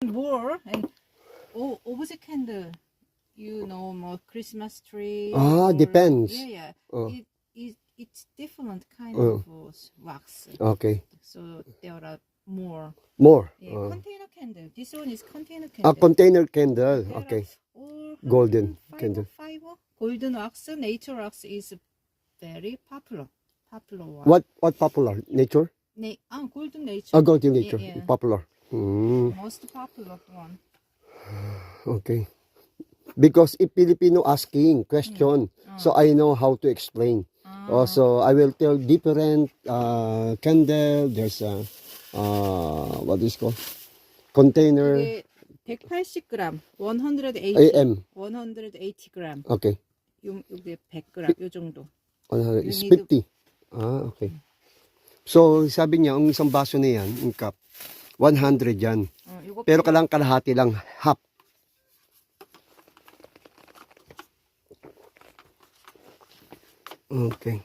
more and opposite candle. You know, more Christmas tree. Depends. Yeah. Oh. It's different kind Oh. of wax. Okay. So there are more. More. Yeah, container candle. This one is container candle. Container candle. There Okay. are all Golden fiber. candle. Golden wax, nature wax is very popular. Popular one. What popular? Nature? Golden nature. Golden nature. Yeah. Popular. Most popular one. Okay. Because if Filipino asking question, so I know how to explain. Also, I will tell different candle. There's a what is called container. 이게 180g, 180, AM. 180g. Okay. 요게 100g, 요 정도. Is 50. Okay. So, sabi niya, ang isang baso na yan, yung cup, 100 yan. Pero kalahati lang, half. Okay.